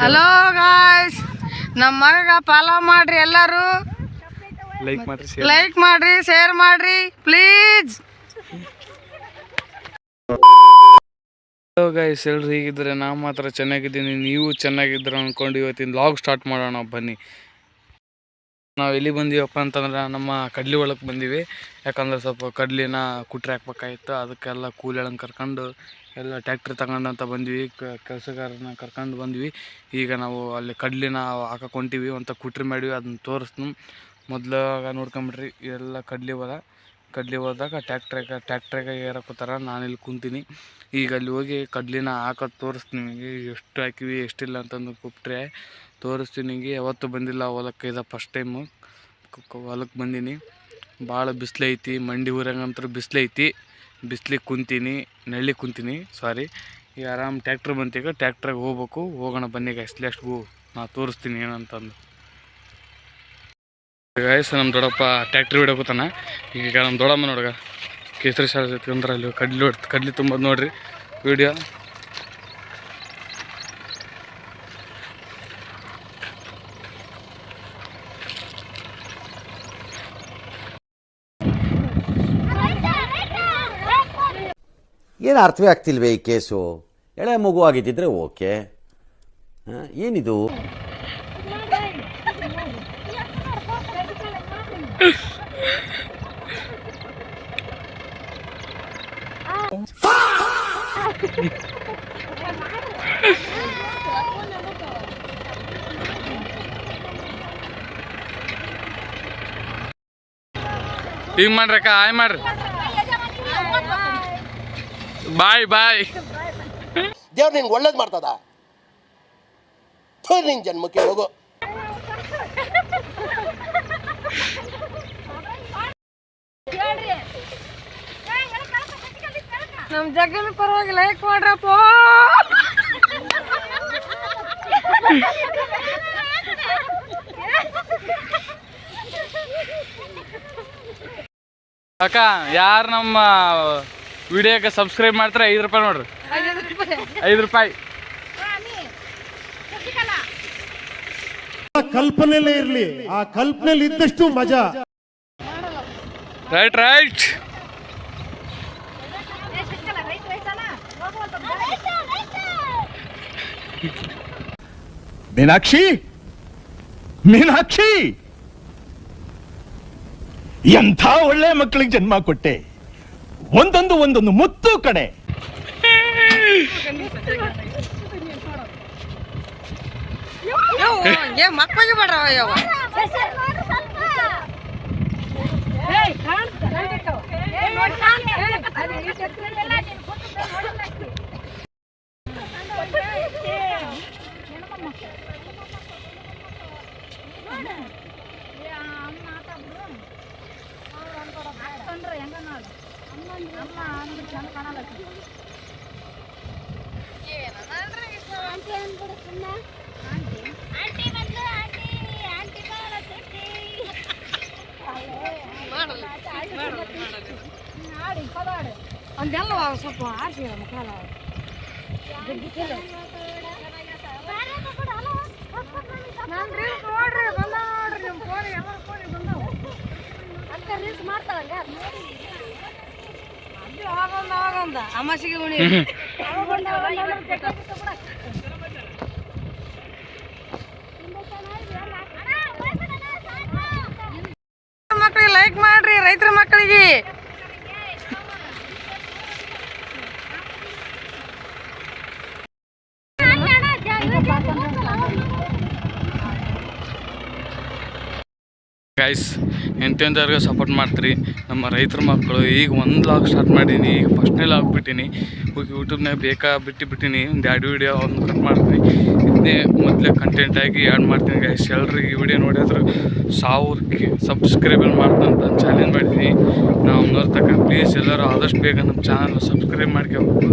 Hello guys, ನಮ್ಮ ಮಗ follow ಮಾಡ್ರಿ, ಎಲ್ಲರೂ ಲೈಕ್ ಮಾಡ್ರಿ, ಶೇರ್ ಮಾಡ್ರಿ ಪ್ಲೀಸ್. ಹಲೋ ಗಾಯ್ಸ್, ಎಲ್ರು ಹೀಗಿದ್ರೆ ನಾವು ಮಾತ್ರ ಚೆನ್ನಾಗಿದ್ದೀನಿ, ನೀವು ಚೆನ್ನಾಗಿದ್ರೆ ಅಂದ್ಕೊಂಡು ಇವತ್ತಿನ ಲಾಗ್ ಸ್ಟಾರ್ಟ್ ಮಾಡೋಣ ಬನ್ನಿ. ನಾವು ಎಲ್ಲಿ ಬಂದೀವಪ್ಪ ಅಂತಂದ್ರೆ ನಮ್ಮ ಕಡ್ಲಿ ಒಳಗೆ ಬಂದೀವಿ. ಯಾಕಂದ್ರೆ ಸ್ವಲ್ಪ ಕಡ್ಲಿನ ಕುಟ್ರಿ ಹಾಕ್ಬೇಕಾಗಿತ್ತು. ಅದಕ್ಕೆಲ್ಲ ಕೂಲಿಗಳನ್ನ ಕರ್ಕೊಂಡು ಎಲ್ಲ ಟ್ಯಾಕ್ಟ್ರಿ ತಗೊಂಡಂತ ಬಂದ್ವಿ, ಕೆಲಸಗಾರನ ಕರ್ಕೊಂಡು ಬಂದ್ವಿ. ಈಗ ನಾವು ಅಲ್ಲಿ ಕಡ್ಲಿನ ಹಾಕಕ್ಕೆ ಹೊಂಟೀವಿ, ಅಂತ ಕುಟ್ರಿ ಮಾಡಿವಿ. ಅದನ್ನ ತೋರಿಸ್ತೀನಿ. ಮೊದಲಾಗ ನೋಡ್ಕೊಂಬಿಡ್ರಿ, ಎಲ್ಲ ಕಡ್ಲಿ ಹೋದಾಗ ಟ್ಯಾಕ್ಟ್ರಾಗ ಏರಕೋತಾರ. ನಾನಿಲ್ಲಿ ಕುಂತೀನಿ. ಈಗ ಅಲ್ಲಿ ಹೋಗಿ ಕಡ್ಲಿನ ಹಾಕೋದು ತೋರಿಸ್ತೀನಿ ನಿಮಗೆ. ಎಷ್ಟು ಹಾಕಿವಿ ಎಷ್ಟಿಲ್ಲ ಅಂತಂದು ಕುಟ್ರೆ ತೋರಿಸ್ತೀನಿ ನಿಮಗೆ. ಯಾವತ್ತೂ ಬಂದಿಲ್ಲ ಹೊಲಕ್ಕೆ, ಇದು ಫಸ್ಟ್ ಟೈಮು ಹೊಲಕ್ಕೆ ಬಂದೀನಿ. ಭಾಳ ಬಿಸಿಲೈತಿ, ಮಂಡಿ ಊರಂಗಂತೂ ಬಿಸಿಲೈತಿ. ಬಿಸ್ಲಿಗೆ ಕುಂತೀನಿ, ನೆಳ್ಳಿ ಕುಂತೀನಿ ಸಾರಿ. ಈಗ ಆರಾಮ್ ಟ್ಯಾಕ್ಟ್ರ್ ಬಂತೀಗ, ಟ್ಯಾಕ್ಟ್ರಾಗ ಹೋಗೋಣ ಬನ್ನಿ ಗಾಯ್ಸ್. ಲಾಸ್ಟ್ಗೂ ನಾ ತೋರಿಸ್ತೀನಿ ಏನಂತಂದು. ಗಾಯ್ಸ್, ನಮ್ಮ ದೊಡ್ಡಪ್ಪ ಟ್ಯಾಕ್ಟ್ರಿ ಬಿಡೋಕತ್ತಾನ. ಈಗ ನಮ್ಮ ದೊಡ್ಡಮ್ಮ ನೋಡ್ಗ ಕೇಸರಿ ಶಾಲೆ ಅಂದ್ರೆ ಅಲ್ಲಿ ಕಡ್ಲಿ ತುಂಬೋದು ನೋಡ್ರಿ ವಿಡಿಯೋ. ಏನು ಅರ್ಥವೇ ಆಗ್ತಿಲ್ವೇ ಈ ಕೇಸು? ಎಳೆ ಮಗು ಆಗಿದ್ದಿದ್ರೆ ಓಕೆ, ಏನಿದು? ಹಿಂಗೆ ಮಾಡ್ರಕ್ಕ, ಆಯ್ ಮಾಡ್ರಿ, ಬಾಯ್ ಬಾಯ್. ದೇವ್ರು ನಿಂಗೆ ಒಳ್ಳೇದು ಮಾಡ್ತದ, ನಿನ್ ಜನ್ಮಕ್ಕೆ ಹೋಗು. ನಮ್ಮ ಜಗ್ಗನ ಪರವಾಗಿ ಲೈಕ್ ಮಾಡ್ರಪ್ಪ. ಅಕ್ಕ, ಯಾರು ನಮ್ಮ ವಿಡಿಯೋಗೆ ಸಬ್ಸ್ಕ್ರೈಬ್ ಮಾಡ್ತಾರೆ 5 ರೂಪಾಯಿ ನೋಡ್ರಿ, 5 ರೂಪಾಯಿ. ಕಲ್ಪನೆಯಲ್ಲೇ ಇರ್ಲಿ, ಆ ಕಲ್ಪನೆಯಲ್ಲಿ ಇದ್ದಷ್ಟು ಮಜಾ. ರೈಟ್ ಮೀನಾಕ್ಷಿ, ಎಂಥ ಒಳ್ಳೆ ಮಕ್ಕಳಿಗೆ ಜನ್ಮ ಕೊಟ್ಟೆ. ಒಂದೊಂದು ಮುತ್ತು ಕಡೆ. ಮಕ್ಕಳಿಗೆ ಬೇಡ್ರವ ಯಾವ ಒಂದೆಲ್ಲ ಸ್ವಲ್ಪ ಆರ್ಸಿ ಮಕ್ಕಳ ನೋಡ್ರಿ ಬಂದ ನೋಡ್ರಿ ನಿಮ್ಮ ಫೋನ್ ಎಲ್ಲ ಫೋನ್ ಬಂದವು ಅಂತ ರೀಲ್ಸ್ ಮಾಡ್ತಾರಲ್ಲ. ಅದು ಆಗೊಂದ ಅಮಾಸಿಗೆ ಉಣಿ ಮಕ್ಕಳಿಗೆ ಲೈಕ್ ಮಾಡ್ರಿ, ರೈತರ ಮಕ್ಕಳಿಗೆ. ಗೈಸ್, ಎಂತೆಂಥವ್ರಿಗೆ ಸಪೋರ್ಟ್ ಮಾಡ್ತೀರಿ ನಮ್ಮ ರೈತರ ಮಕ್ಕಳು. ಈಗ 1 ಲಾಗ್ ಸ್ಟಾರ್ಟ್ ಮಾಡೀನಿ, ಈಗ ಫಸ್ಟ್ನೇ ಲಾಗ್ ಬಿಟ್ಟಿನಿ. ಯೂಟ್ಯೂಬ್ನಾಗ ಬಿಟ್ಟಿನಿ. ಒಂದು 2 ವಿಡಿಯೋ ಒಂದು ಕಟ್ ಮಾಡ್ತೀನಿ. ಇದನ್ನೇ ಮೊದಲೇ ಕಂಟೆಂಟಾಗಿ ಆ್ಯಡ್ ಮಾಡ್ತೀನಿ ಗೈಸ್. ಎಲ್ರಿಗೆ ಈ ವಿಡಿಯೋ ನೋಡಿದ್ರು 1000 ಸಬ್ಸ್ಕ್ರೈಬರ್ ಮಾಡ್ತಂತ ಚಾಲೆಂಜ್ ಮಾಡಿದ್ದೀನಿ. ನಾವು ನೋಡ್ತಕ್ಕ ಪ್ಲೀಸ್ ಎಲ್ಲರೂ ಆದಷ್ಟು ಬೇಗ ನಮ್ಮ ಚಾನಲ್ ಸಬ್ಸ್ಕ್ರೈಬ್ ಮಾಡ್ಕೋಬೇಕು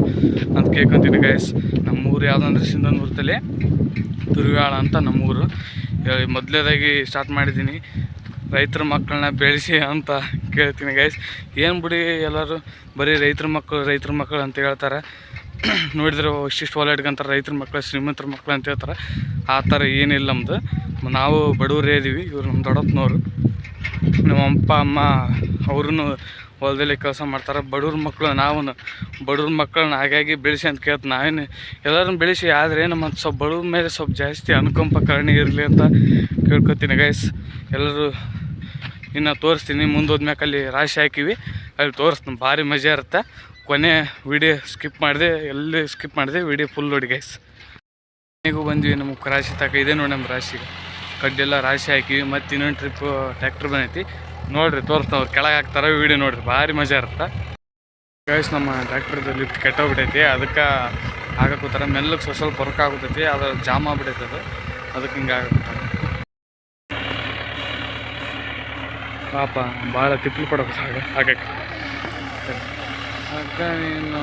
ಅಂತ ಕೇಳ್ಕೊತೀನಿ ಗೈಸ್. ನಮ್ಮೂರು ಯಾವುದಂದ್ರೆ ಸಿಂಧನೂರ್ತಲೆ ತುರುವಾಳ ಅಂತ ನಮ್ಮೂರು. ಮೊದಲೇದಾಗಿ ಸ್ಟಾರ್ಟ್ ಮಾಡಿದ್ದೀನಿ. ರೈತರ ಮಕ್ಕಳನ್ನ ಬೆಳೆಸಿ ಅಂತ ಕೇಳ್ತೀನಿ ಗೈಸ್. ಏನು ಬಿಡಿ, ಎಲ್ಲರೂ ಬರೀ ರೈತರ ಮಕ್ಕಳು ಅಂತ ಹೇಳ್ತಾರೆ. ನೋಡಿದ್ರೆ ಇಷ್ಟಿಷ್ಟು ಹೊಲ ಇಟ್ಕೊಂತಾರೆ ರೈತರ ಮಕ್ಕಳು ಶ್ರೀಮಂತರ ಮಕ್ಕಳು ಅಂತ ಹೇಳ್ತಾರೆ. ಆ ಥರ ಏನಿಲ್ಲ ನಮ್ಮದು. ನಾವು ಬಡವರೇ ಇದೀವಿ. ಇವ್ರು ನಮ್ಮ ದೊಡ್ಡಪ್ಪನವರು, ನಮ್ಮ ಅಪ್ಪ ಅಮ್ಮ ಅವ್ರೂ ಹೊಲದಲ್ಲಿ ಕೆಲಸ ಮಾಡ್ತಾರೆ. ಬಡವ್ರ ಮಕ್ಕಳು ನಾವು ಬಡವ್ರ ಮಕ್ಕಳನ್ನ ಹಾಗಾಗಿ ಬೆಳೆಸಿ ಅಂತ ಕೇಳ್ತು. ನಾವೇನು ಎಲ್ಲರನ್ನ ಬೆಳೆಸಿ, ಆದರೆ ನಮ್ಮ ಸ್ವಲ್ಪ ಬಡವ್ರ ಮೇಲೆ ಸ್ವಲ್ಪ ಜಾಸ್ತಿ ಅನುಕಂಪ ಕರುಣೆ ಇರಲಿ ಅಂತ ಕೇಳ್ಕೊತೀನಿ ಗೈಸ್. ಎಲ್ಲರೂ ಇನ್ನು ತೋರಿಸ್ತೀನಿ ಮುಂದೋದ್ಮ್ಯಾಕೆ. ಅಲ್ಲಿ ರಾಶಿ ಹಾಕಿವಿ, ಅಲ್ಲಿ ತೋರಿಸ್ತೀನಿ, ಭಾರಿ ಮಜಾ ಇರುತ್ತೆ. ಕೊನೆ ವಿಡಿಯೋ ಸ್ಕಿಪ್ ಮಾಡಿದೆ, ಎಲ್ಲಿ ಸ್ಕಿಪ್ ಮಾಡಿದೆ, ವಿಡಿಯೋ ಫುಲ್ ನೋಡಿ ಗೈಸ್. ಮನೆಗೂ ಬಂದ್ವಿ, ನಮಗೆ ರಾಶಿ ಇದೆ ನೋಡಿ. ನಮ್ಮ ರಾಶಿಗೆ ಕಡ್ಡೆಲ್ಲ ರಾಶಿ ಹಾಕಿವಿ. ಮತ್ತು ಇನ್ನೊಂದು ಟ್ರಿಪ್ ಟ್ಯಾಕ್ಟ್ರ್ ಬಂದೈತಿ, ನೋಡಿರಿ ತೋರಿಸ್ತಾವೆ. ಅವ್ರು ಕೆಳಗೆ ಹಾಕ್ತಾರೆ, ವೀಡಿಯೋ ನೋಡಿರಿ, ಭಾರಿ ಮಜಾ ಇರುತ್ತೆ ಗೈಸ್. ನಮ್ಮ ಟ್ಯಾಕ್ಟ್ರದ್ದು ಲಿಫ್ಟ್ ಕೆಟ್ಟೋಗ್ಬಿಟ್ಟೈತಿ, ಅದಕ್ಕೆ ಹಾಕக்கூತಾರೆ. ಮೆಲ್ಲಕ್ಕೆ ಸ್ವಲ್ಪ ವರ್ಕ್ ಆಗ್ಬಿಟ್ಟೈತಿ, ಅದು ಜಾಮ್ ಆಗ್ಬಿಟ್ಟೈತಿ, ಅದಕ್ಕೆ ಹಿಂಗೆ ಹಾಕக்கூತಾರೆ. ಪಾಪ ಭಾಳ ತಿಪ್ಪಲು ಪಡೋದು ಹಾಕಕ್ಕೆ. ಆಗ ನೀನು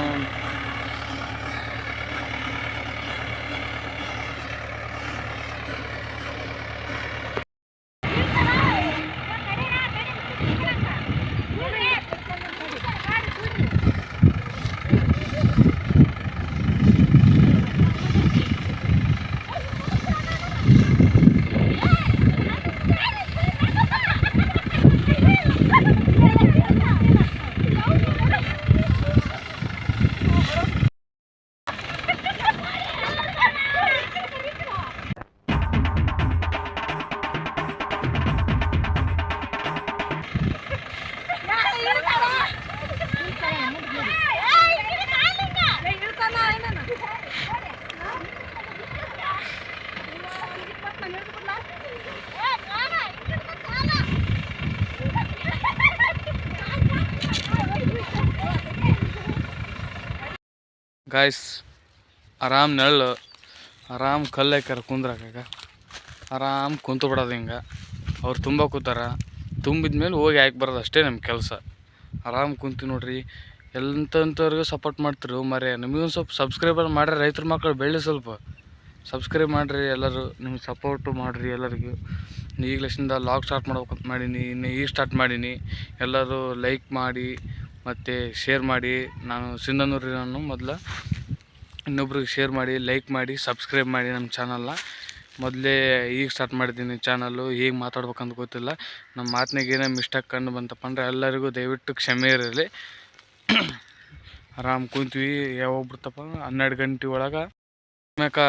ಗಾಯ್ಸ್ ಆರಾಮ್ ನೆರಳು, ಆರಾಮ್ ಕಲ್ಲು ಹಾಕ್ಯಾರ ಕುಂದ್ರಾಕಾಗ, ಆರಾಮ್ ಕುಂತು ಬಿಡೋದು ಹಿಂಗೆ. ಅವ್ರು ತುಂಬ ಕೂತಾರ, ತುಂಬಿದ ಮೇಲೆ ಹೋಗಿ ಹಾಕಿ ಬರೋದು ಅಷ್ಟೇ ನಮ್ಮ ಕೆಲಸ. ಆರಾಮ್ ಕುಂತೀವಿ ನೋಡ್ರಿ. ಎಂಥವ್ರಿಗೂ ಸಪೋರ್ಟ್ ಮಾಡ್ತಿರು ಮರೆ. ನಿಮಗೊಂದು ಸ್ವಲ್ಪ ಸಬ್ಸ್ಕ್ರೈಬರ್ ಮಾಡ್ರಿ, ರೈತರ ಮಕ್ಕಳು ಬೆಳ್ಳಿ ಸ್ವಲ್ಪ ಸಬ್ಸ್ಕ್ರೈಬ್ ಮಾಡಿರಿ. ಎಲ್ಲರೂ ನಿಮ್ಗೆ ಸಪೋರ್ಟು ಮಾಡಿರಿ ಎಲ್ಲರಿಗೂ. ಈಗಲಿಂದ ಲಾಗ್ ಸ್ಟಾರ್ಟ್ ಮಾಡ್ಬೇಕಂತ ಮಾಡೀನಿ, ಇನ್ನು ಈಗ ಸ್ಟಾರ್ಟ್ ಮಾಡೀನಿ. ಎಲ್ಲರೂ ಲೈಕ್ ಮಾಡಿ ಮತ್ತು ಶೇರ್ ಮಾಡಿ. ನಾನು ಸಿಂಧನೂರಿನ ಮೊದಲು ಇನ್ನೊಬ್ರಿಗೆ ಶೇರ್ ಮಾಡಿ, ಲೈಕ್ ಮಾಡಿ, ಸಬ್ಸ್ಕ್ರೈಬ್ ಮಾಡಿ ನಮ್ಮ ಚಾನಲ್ನ. ಮೊದಲೇ ಈಗ ಸ್ಟಾರ್ಟ್ ಮಾಡಿದ್ದೀನಿ ಚಾನಲ್ಲು, ಹೇಗೆ ಮಾತಾಡ್ಬೇಕಂತ ಗೊತ್ತಿಲ್ಲ. ನಮ್ಮ ಮಾತಿನಾಗ ಏನೋ ಮಿಸ್ಟೇಕ್ ಕಂಡು ಬಂತಪ್ಪ ಅಂದರೆ ಎಲ್ಲರಿಗೂ ದಯವಿಟ್ಟು ಕ್ಷಮೆ ಇರಲಿ. ಆರಾಮ್ ಕುಂತೀವಿ. ಯಾವಾಗ ಬಿಡ್ತಪ್ಪ 12 ಗಂಟೆ ಒಳಗೆ ಆಮ್ಯಾಕ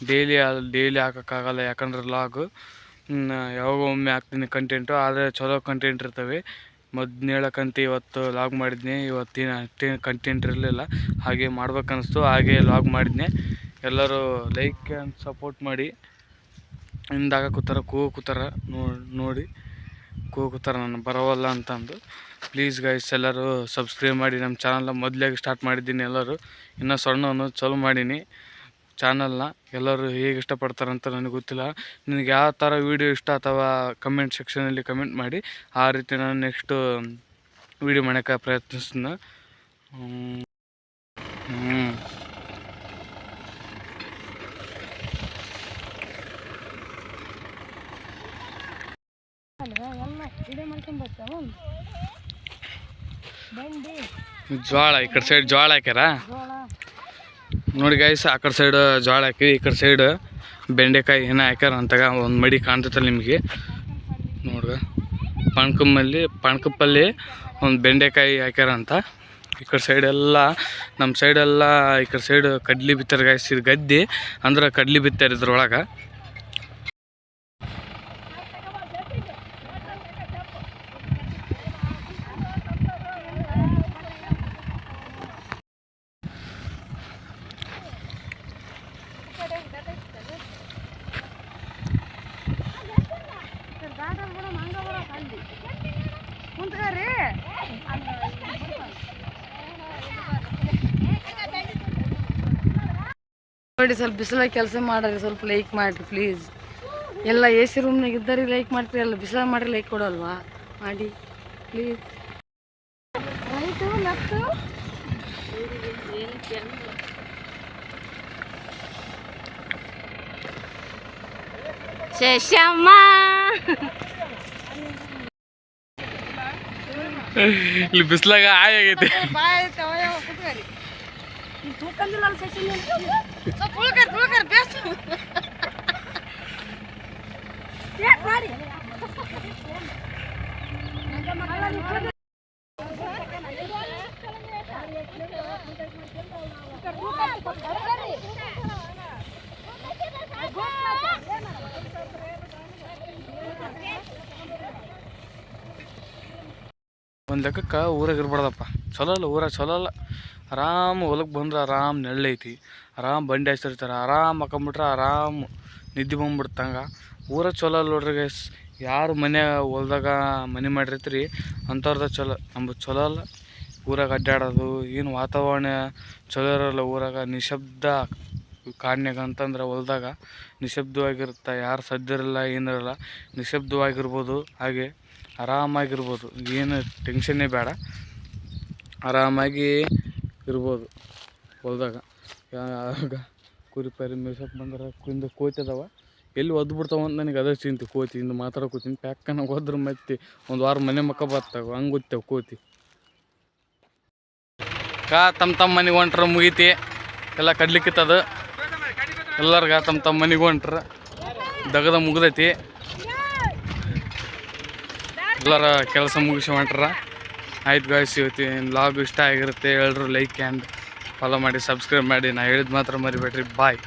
ಡೈಲಿ ಹಾಕೋಕ್ಕಾಗಲ್ಲ, ಯಾಕಂದ್ರೆ ಲಾಗು ಯಾವಾಗ ಒಮ್ಮೆ ಹಾಕ್ತೀನಿ ಕಂಟೆಂಟು. ಆದರೆ ಚಲೋ ಕಂಟೆಂಟ್ ಇರ್ತವೆ. ಮೊದಲು ಹೇಳಕ್ಕಂತ ಇವತ್ತು ಲಾಗ್ ಮಾಡಿದ್ನಿ, ಇವತ್ತಿನ ಅಷ್ಟೇನು ಕಂಟೆಂಟ್ ಇರಲಿಲ್ಲ, ಹಾಗೆ ಮಾಡ್ಬೇಕನ್ನಿಸ್ತು, ಹಾಗೆ ಲಾಗ್ ಮಾಡಿದ್ನಿ. ಎಲ್ಲರೂ ಲೈಕ್ ಆ್ಯಂಡ್ ಸಪೋರ್ಟ್ ಮಾಡಿ. ಹಿಂದಾಗ ಕೂತಾರ ನೋಡಿ ಕೂತಾರ ನಾನು ಬರೋವಲ್ಲ ಅಂತಂದು. ಪ್ಲೀಸ್ ಗೈಸ್ ಎಲ್ಲರೂ ಸಬ್ಸ್ಕ್ರೈಬ್ ಮಾಡಿ ನಮ್ಮ ಚಾನಲ್ನ. ಮೊದಲಾಗಿ ಸ್ಟಾರ್ಟ್ ಮಾಡಿದ್ದೀನಿ, ಎಲ್ಲರೂ ಇನ್ನೂ ಸಣ್ಣವನು ಚಾಲೂ ಮಾಡೀನಿ ಚಾನಲ್ನ. ಎಲ್ಲರೂ ಹೇಗೆ ಇಷ್ಟಪಡ್ತಾರಂತ ನನಗೆ ಗೊತ್ತಿಲ್ಲ. ನಿನಗೆ ಯಾವ ಥರ ವೀಡಿಯೋ ಇಷ್ಟ ಅಥವಾ ಕಮೆಂಟ್ ಸೆಕ್ಷನಲ್ಲಿ ಕಮೆಂಟ್ ಮಾಡಿ. ಆ ರೀತಿ ನಾನು ನೆಕ್ಸ್ಟು ವೀಡಿಯೋ ಮಾಡೋಕ್ಕೆ ಪ್ರಯತ್ನಿಸ್ತೀನಿ. ಜೋಳ ಈ ಕಡೆ ಸೈಡ್ ಜೋಳ ಹಾಕ್ಯಾರ ನೋಡಿ ಗೈಸ್. ಆ ಕಡೆ ಸೈಡ್ ಜೋಳ ಹಾಕಿ, ಈ ಕಡೆ ಸೈಡ್ ಬೆಂಡೆಕಾಯಿ ಏನೋ ಹಾಕ್ಯಾರ ಅಂತಾಗ ಒಂದು ಮಡಿ ಕಾಣ್ತೈತಲ್ಲ ನಿಮಗೆ ನೋಡ್ಗ. ಪಣ್ಕಪ್ಪಲ್ಲಿ ಒಂದು ಬೆಂಡೆಕಾಯಿ ಹಾಕ್ಯಾರ ಅಂತ. ಈ ಕಡೆ ಸೈಡೆಲ್ಲ ನಮ್ಮ ಸೈಡೆಲ್ಲ ಈ ಕಡೆ ಸೈಡ್ ಕಡ್ಲಿ ಬಿತ್ತಾರೆ ಗೈಸ್. ಇದು ಗದ್ದೆ ಅಂದ್ರೆ ಕಡ್ಲಿ ಬಿತ್ತಾರೆ ಇದ್ರೊಳಗೆ. ನೋಡಿ ಸ್ವಲ್ಪ ಬಿಸಿಲಾಗ ಕೆಲಸ ಮಾಡ್ರಿ, ಸ್ವಲ್ಪ ಲೈಕ್ ಮಾಡಿರಿ ಪ್ಲೀಸ್. ಎಲ್ಲ ಎ ಸಿ ರೂಮ್ನಾಗ ಇದ್ದಾರೆ ಲೈಕ್ ಮಾಡ್ತೀರಿ, ಎಲ್ಲ ಬಿಸಿಲಾಗ ಮಾಡ್ರಿ ಲೈಕ್ ಕೊಡಲ್ವಾ ಮಾಡಿ ಪ್ಲೀಸ್. ರೈಟು ಲೆಫ್ಟು ಶೇಷಮ್ಮ ಇಲ್ಲಿ ಬಿಸಿಲಾಗ ಆಗೈತಿ. ತೂಕ ಒಂದು ಲೆಕ್ಕಕ್ಕೆ ಊರಾಗ ಇರ್ಬಾರ್ದಪ್ಪ, ಚಲೋ ಅಲ್ಲ ಊರಾಗ, ಚಲೋ ಅಲ್ಲ. ಆರಾಮ್ ಹೊಲಕ್ಕೆ ಬಂದ್ರೆ ಆರಾಮ್ ನೆಳ್ಳೈತಿ, ಆರಾಮ್ ಬಂಡಿ ಹಚ್ಚಿರ್ತಾರೆ, ಆರಾಮ್ ಹಾಕೊಂಬಿಟ್ರೆ ಆರಾಮ್ ನಿದ್ದೆ ಬಂದ್ಬಿಡ್ತಂಗೆ. ಊರಾಗ ಚಲೋ ಅಲ್ಲ ನೋಡ್ರಿ ಗೈಸ್. ಯಾರು ಮನೆ ಹೊಲ್ದಾಗ ಮನೆ ಮಾಡಿರ್ತೀರಿ ಅಂಥವ್ರದ ಚಲೋ, ನಮ್ದು ಚಲೋ ಅಲ್ಲ. ಊರಾಗ ಅಡ್ಡಾಡೋದು ಏನು ವಾತಾವರಣ ಚಲೋ ಇರೋಲ್ಲ ಊರಾಗ. ನಿಶಬ್ದ ಕಾಡ್ನ್ಯಾಗ ಅಂತಂದ್ರೆ ಹೊಲ್ದಾಗ ನಿಶಬ್ದವಾಗಿರುತ್ತೆ, ಯಾರು ಸದ್ದಿರಲ್ಲ ಏನಿರಲ್ಲ, ನಿಶಬ್ದವಾಗಿರ್ಬೋದು. ಹಾಗೆ ಆರಾಮಾಗಿರ್ಬೋದು, ಏನು ಟೆನ್ಷನ್ನೇ ಬೇಡ, ಆರಾಮಾಗಿ ಇರ್ಬೋದು ಹೊಲ್ದಾಗ. ಆಗ ಕುರಿ ಪರಿ ಮೇಯ್ಸೋಕೆ ಬಂದ್ರೆ ಕುಂದ ಕೋತಿ ಅದಾವ, ಎಲ್ಲಿ ಒದ್ದು ಬಿಡ್ತಾವ ಅಂತ ನನಗೆ ಅದೇ ಚಿಂತೆ. ಕೋತಿಯಿಂದ ಮಾತಾಡೋಕೋತೀನಿ, ಪ್ಯಾಕ್ಕನ ಹೋದ್ರೆ ಮತ್ತೆ ಒಂದು ವಾರ ಮನೆ ಮಕ್ಕ ಬರ್ತಾವೆ, ಹಂಗೆ ಗೊತ್ತೇವೆ ಕೋತಿ. ತಮ್ಮ ಮನೆಗೆ ಹೊಂಟ್ರ ಮುಗೀತಿ, ಎಲ್ಲ ಕಡ್ಲಿಕ್ಕಿತ್ತದು. ಎಲ್ಲರ್ಗ ತಮ್ಮ ಮನೆಗೆ ಹೊಂಟ್ರ ದಗದ ಮುಗ್ದೈತಿ, ಎಲ್ಲರ ಕೆಲಸ ಮುಗಿಸಿ ಹೊಂಟ್ರ. ಆಯ್ತು ಗಾಯ್ಸ್, ಇವತ್ತಿನ ವ್ಲಾಗ್ ಇಷ್ಟ ಆಗಿರುತ್ತೆ, ಎಲ್ಲರೂ ಲೈಕ್ ಆ್ಯಂಡ್ ಫಾಲೋ ಮಾಡಿ, ಸಬ್ಸ್ಕ್ರೈಬ್ ಮಾಡಿ. ನಾ ಹೇಳಿದ ಮಾತ್ರ ಮರಿಬೇಡ್ರಿ. ಬಾಯ್.